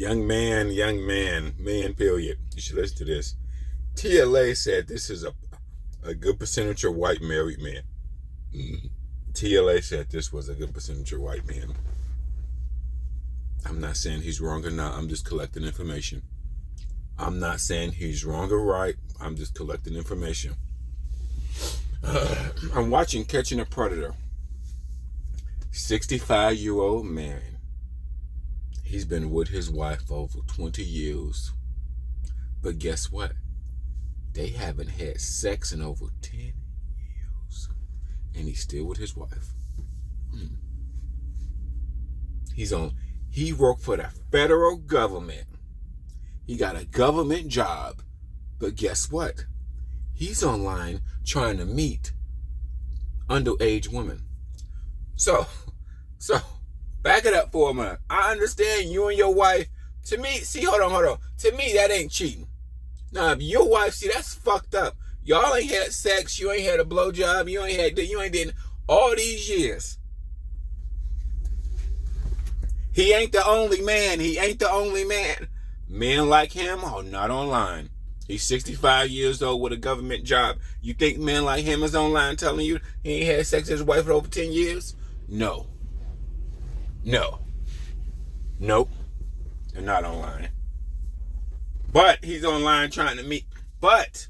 man, period. You should listen to this. TLA said this is a good percentage of white married men. TLA said this was a good percentage of white men. I'm not saying he's wrong or not. I'm just collecting information. I'm not saying he's wrong or right. I'm just collecting information. I'm watching Catching a Predator. 65-year-old man. He's been with his wife for over 20 years. But guess what? They haven't had sex in over 10 years. And he's still with his wife. He worked for the federal government. He got a government job. But guess what? He's online trying to meet underage women. So, back it up for a minute. I understand you and your wife. To me, hold on. To me, that ain't cheating. Now, if your wife, that's fucked up. Y'all ain't had sex. You ain't had a blowjob. You ain't did all these years. He ain't the only man. Men like him are not online. He's 65 years old with a government job. You think men like him is online telling you he ain't had sex with his wife for over 10 years? No. Nope. They're not online. But he's online trying to meet. But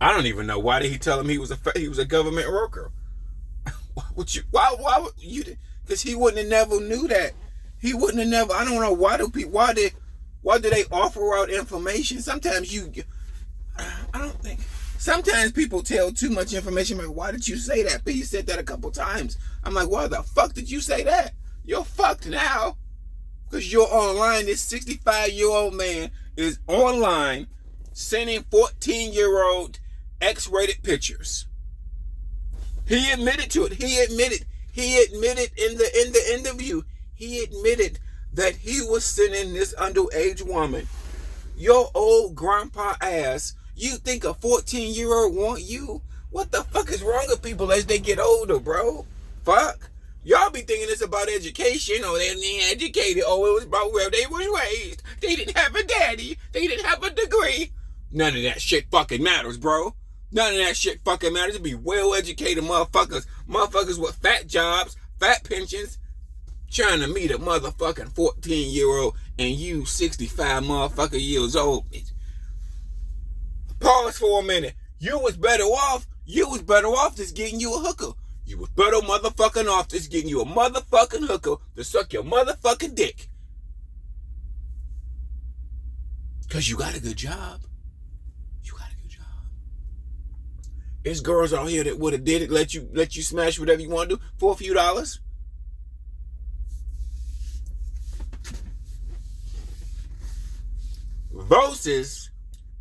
I don't even know, why did he tell him he was a government worker? Why would you? Because he wouldn't have never knew that. He wouldn't have never. I don't know, why do they offer out information? Sometimes sometimes people tell too much information. Like, why did you say that? But he said that a couple times. I'm like, why the fuck did you say that? You're fucked now. Because you're online. This 65-year-old man is online sending 14-year-old X-rated pictures. He admitted to it. He admitted in the interview. He admitted that he was sending this underage woman. Your old grandpa ass. You think a 14-year-old want you? What the fuck is wrong with people as they get older, bro? Fuck. Y'all be thinking it's about education. Oh, they ain't educated. Oh, it was about where they was raised. They didn't have a daddy. They didn't have a degree. None of that shit fucking matters, bro. None of that shit fucking matters. It be well-educated motherfuckers. Motherfuckers with fat jobs, fat pensions, trying to meet a motherfucking 14-year-old and you 65 motherfucking years old. Pause for a minute. You was better off just getting you a hooker. You was better motherfucking off just getting you a motherfucking hooker to suck your motherfucking dick. Because you got a good job. There's girls out here that would have did it, let you smash whatever you want to do for a few dollars. Versus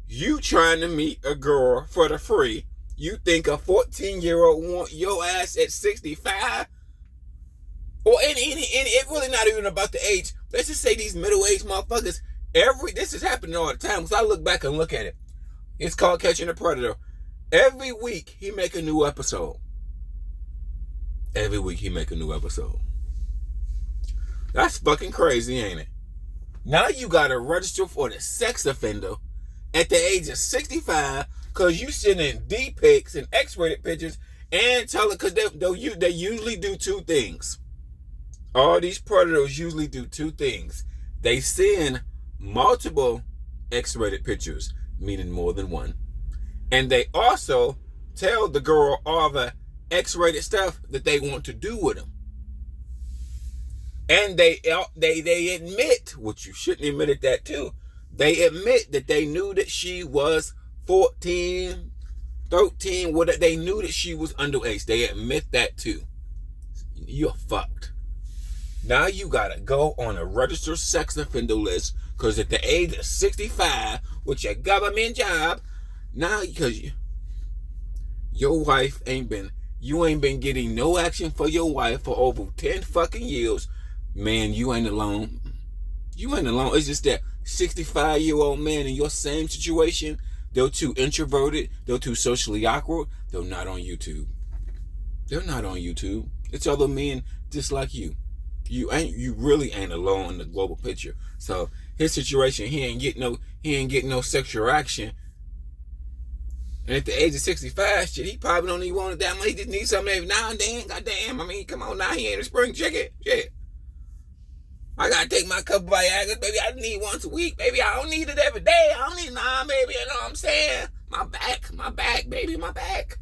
you trying to meet a girl for the free. You think a 14-year-old want your ass at 65? Or and it really not even about the age. Let's just say these middle-aged motherfuckers. This is happening all the time. So I look back and look at it. It's called Catching a Predator. Every week he make a new episode. That's fucking crazy, ain't it? Now you gotta register for the sex offender at the age of 65 because you sending D pics and X-rated pictures and tell it, because they usually do two things. All these predators usually do two things. They send multiple X-rated pictures, meaning more than one. And they also tell the girl all the X-rated stuff that they want to do with them. And they admit, which you shouldn't admit it that too, they admit that they knew that she was 14, 13, they knew that she was underage. They admit that too. You're fucked. Now you gotta go on a registered sex offender list, because at the age of 65, with your government job, now because your wife you ain't been getting no action for your wife for over 10 fucking years. Man, you ain't alone. It's just that 65-year-old man in your same situation, they're too introverted, they're too socially awkward, they're not on YouTube. It's other men just like you. You really ain't alone in the global picture. So his situation, he ain't getting no sexual action. And at the age of 65, shit, he probably don't even want it that much. He just needs something every now and then. Goddamn, I mean, come on now, he ain't a spring chicken. Shit. I gotta take my couple Viagra, baby. I need once a week, baby. I don't need it every day. I don't need baby. You know what I'm saying? My back, baby, my back.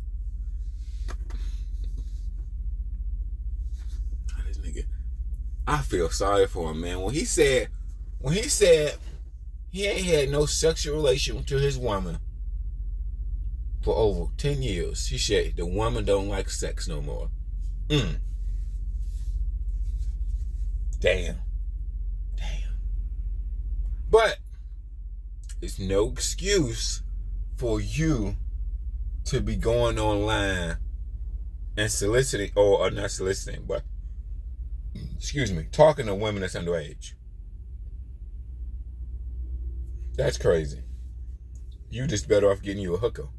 This nigga, I feel sorry for him, man. When he said he ain't had no sexual relation to his woman for over 10 years, he said the woman don't like sex no more. Damn. But it's no excuse for you to be going online and soliciting, or not soliciting, but talking to women that's underage. That's crazy. You just better off getting you a hooker.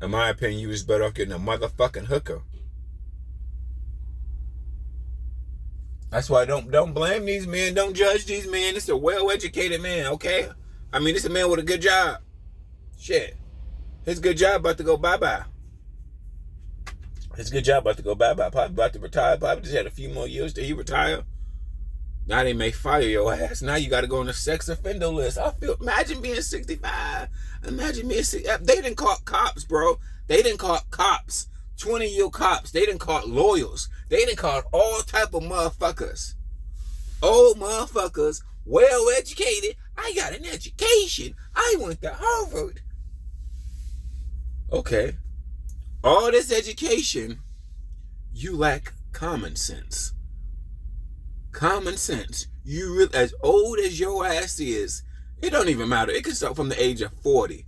In my opinion, you just better off getting a motherfucking hooker. That's why don't blame these men. Don't judge these men. It's a well-educated man, okay? I mean, it's a man with a good job. Shit. His good job about to go bye-bye. Probably about to retire. Probably just had a few more years till he retire. Now they may fire your ass. Now you got to go on the sex offender list. Imagine being 65. Imagine being 65. They didn't call cops, bro. They didn't call cops. 20-year cops. They didn't call lawyers. They didn't call all type of motherfuckers. Old motherfuckers, well educated. I got an education. I went to Harvard. Okay. All this education, you lack common sense. Common sense. You really, as old as your ass is, it don't even matter. It can start from the age of 40,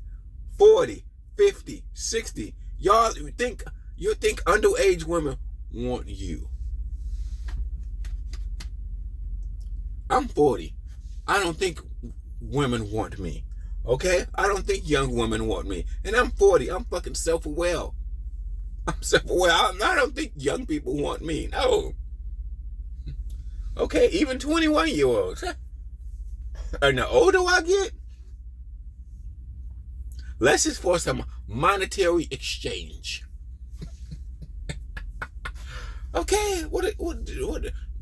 50, 60. Y'all, you think underage women want you. I'm 40. I don't think women want me. Okay? I don't think young women want me. And I'm 40. I'm fucking self-aware. I'm self-aware. I don't think young people want me. No. Okay? Even 21-year-olds. And the older I get, let's just for some monetary exchange. Okay, what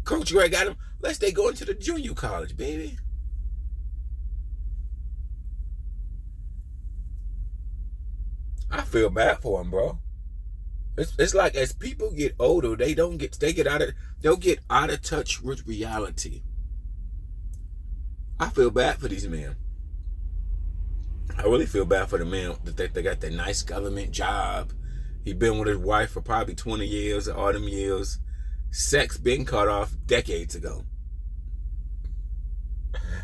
Coach Greg got him? Let's they go into the junior college, baby. I feel bad for him, bro. It's like as people get older, they'll get out of touch with reality. I feel bad for these men. I really feel bad for the man that they got that nice government job. He been with his wife for probably 20 years, all them years. Sex been cut off decades ago.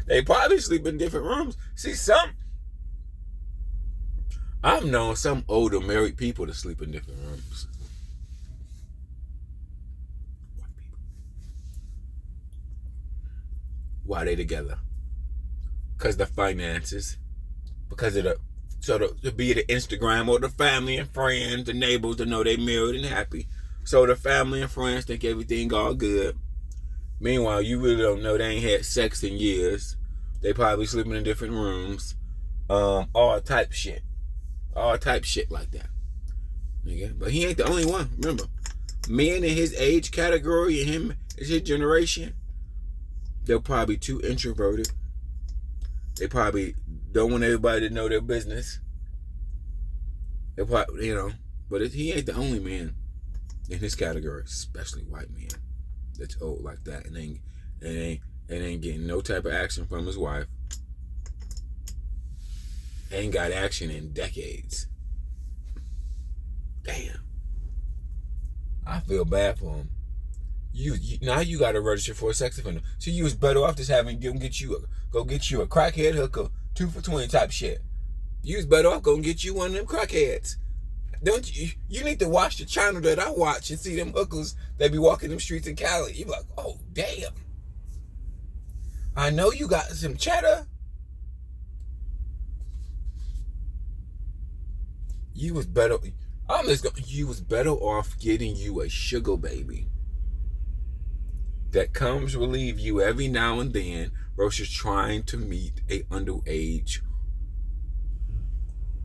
They probably sleep in different rooms. See, I've known some older married people to sleep in different rooms. White people. Why they together? Because the finances. Because of to be the Instagram or the family and friends, the neighbors to know they married and happy. So the family and friends think everything all good. Meanwhile, you really don't know they ain't had sex in years. They probably sleeping in different rooms. All type shit like that. Nigga. But he ain't the only one. Remember, men in his age category and him is his generation, they're probably too introverted. They probably don't want everybody to know their business. They probably, but he ain't the only man in his category, especially white men, that's old like that and ain't getting no type of action from his wife. Ain't got action in decades. Damn. I feel bad for him. You now you got to register for a sex offender. So you was better off just having go get you a crackhead hooker, 2 for $20 type shit. You was better off go get you one of them crackheads. Don't you? You need to watch the channel that I watch and see them hookers that be walking them streets in Cali. You be like, oh damn. I know you got some cheddar. You was better off getting you a sugar baby. that comes relieve you every now and then versus trying to meet a underage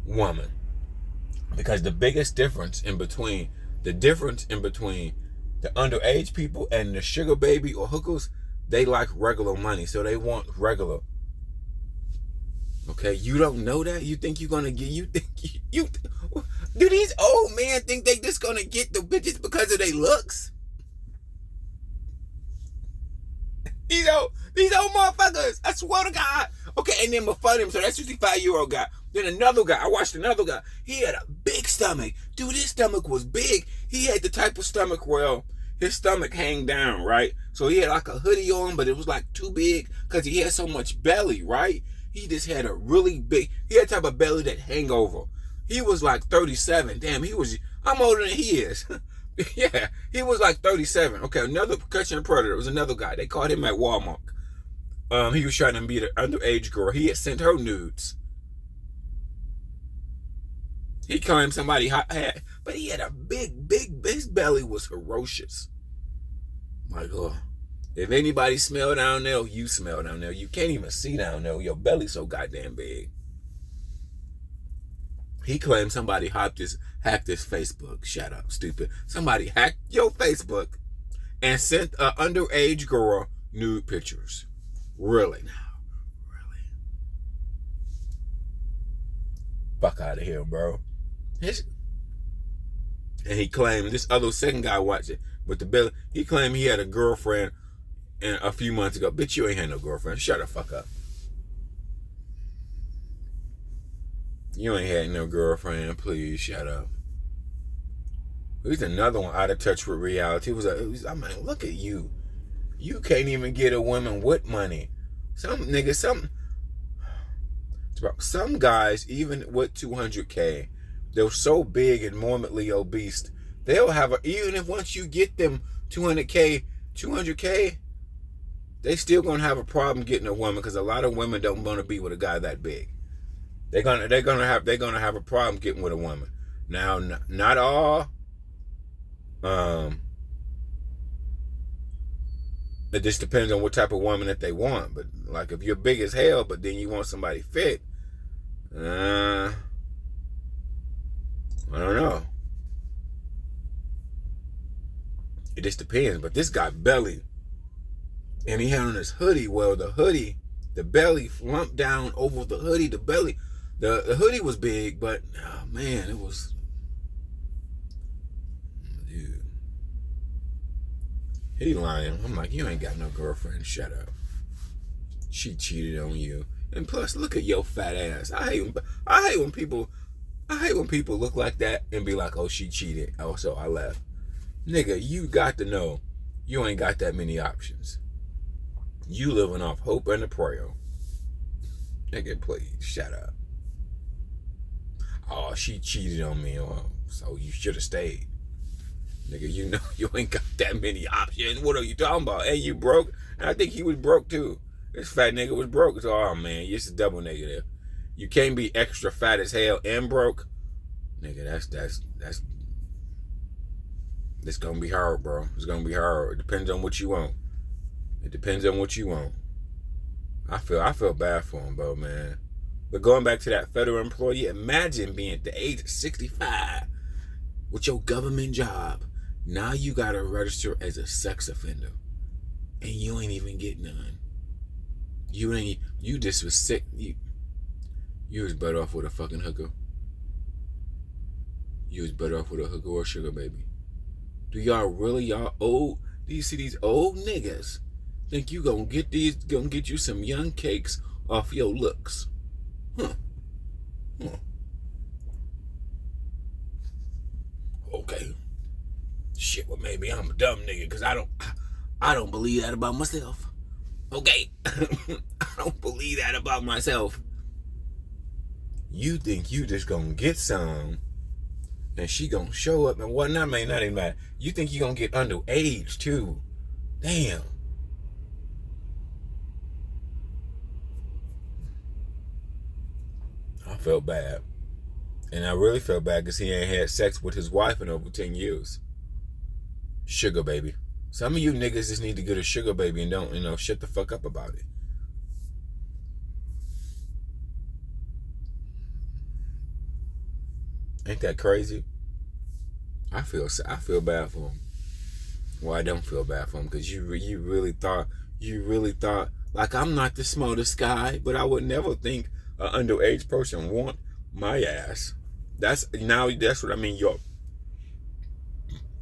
woman. Because the biggest difference in between the underage people and the sugar baby or hookers, they like regular money, so they want regular. Okay, you don't know that? You think you're gonna get? You think you do these old men think they just gonna get the bitches because of their looks? These old motherfuckers, I swear to God. Okay, and then before them, so that 65-year-old guy. Then another guy, I watched another guy. He had a big stomach. Dude, his stomach was big. He had the type of stomach where his stomach hang down, right? So he had like a hoodie on, but it was like too big because he had so much belly, right? He just had a really big, he had the type of belly that hang over. He was like 37. Damn, I'm older than he is. Yeah, he was like 37. Okay, another percussion predator was another guy. They caught him at Walmart. He was trying to meet an underage girl. He had sent her nudes. He claimed somebody had, but he had a big, his belly was ferocious. My God. If anybody smell down there, you smell down there. You can't even see down there. Your belly's so goddamn big. He claimed somebody hacked his Facebook. Shut up, stupid. Somebody hacked your Facebook and sent an underage girl nude pictures. Really now? Really? Fuck out of here, bro. And he claimed, this other second guy watched it with the belly. He claimed he had a girlfriend a few months ago. Bitch, you ain't had no girlfriend. Shut the fuck up. You ain't had no girlfriend. Please shut up. He's another one out of touch with reality. I mean, look at you. You can't even get a woman with money. Some guys, even with 200K, they're so big and morbidly obese, they'll have even if once you get them 200K, they still gonna have a problem getting a woman because a lot of women don't want to be with a guy that big. They're gonna have a problem getting with a woman. Now, not all. It just depends on what type of woman that they want. But like if you're big as hell, but then you want somebody fit, I don't know. It just depends. But this guy belly, and he had on his hoodie. Well, the belly flumped down over the hoodie. The belly, the hoodie was big, but oh man, it was. Dude, he lying. I'm like, you ain't got no girlfriend. Shut up. She cheated on you, and plus, look at your fat ass. I hate when people look like that and be like, oh, she cheated. Oh, so I left. Nigga, you got to know you ain't got that many options. You living off hope and a prayer. Nigga, please, shut up. Oh, she cheated on me, so you should have stayed. Nigga, you know you ain't got that many options. What are you talking about? Hey, you broke? And I think he was broke too. This fat nigga was broke. So, oh man, it's a double negative. You can't be extra fat as hell and broke. Nigga, it's gonna be hard, bro. It's gonna be hard. It depends on what you want. I feel bad for him, bro, man. But going back to that federal employee, imagine being at the age of 65 with your government job. Now you gotta register as a sex offender, and you ain't even get none. You just was sick. You was better off with a fucking hooker. You was better off with a hooker or a sugar baby. Do y'all old? Do you see these old niggas think you gonna get you some young cakes off your looks? Huh. Okay. Shit, well maybe I'm a dumb nigga because I don't believe that about myself. Okay. I don't believe that about myself. You think you just gonna get some and she gonna show up and whatnot, man, not even matter. You think you gonna get underage too. Damn. I felt bad. And I really felt bad because he ain't had sex with his wife in over 10 years. Sugar baby. Some of you niggas just need to get a sugar baby and don't, shut the fuck up about it. Ain't that crazy? I feel bad for him. Well, I don't feel bad for him because you really thought like I'm not the smartest guy, but I would never think an underage person want my ass. That's what I mean.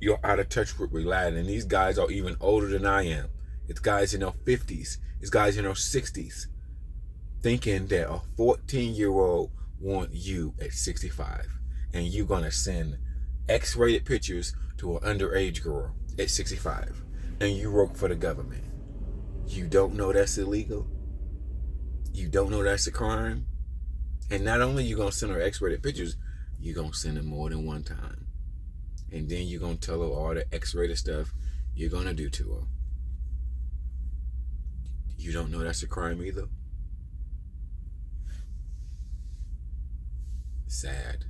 You're out of touch with reality, and these guys are even older than I am. It's guys in their 50s. It's guys in their 60s, thinking that a 14-year-old want you at 65, and you're gonna send X-rated pictures to an underage girl at 65, and you work for the government. You don't know that's illegal. You don't know that's a crime. And not only you gonna send her X-rated pictures, you're gonna send them more than one time. And then you're gonna tell her all the X-rated stuff you're gonna do to her. You don't know that's a crime either? Sad.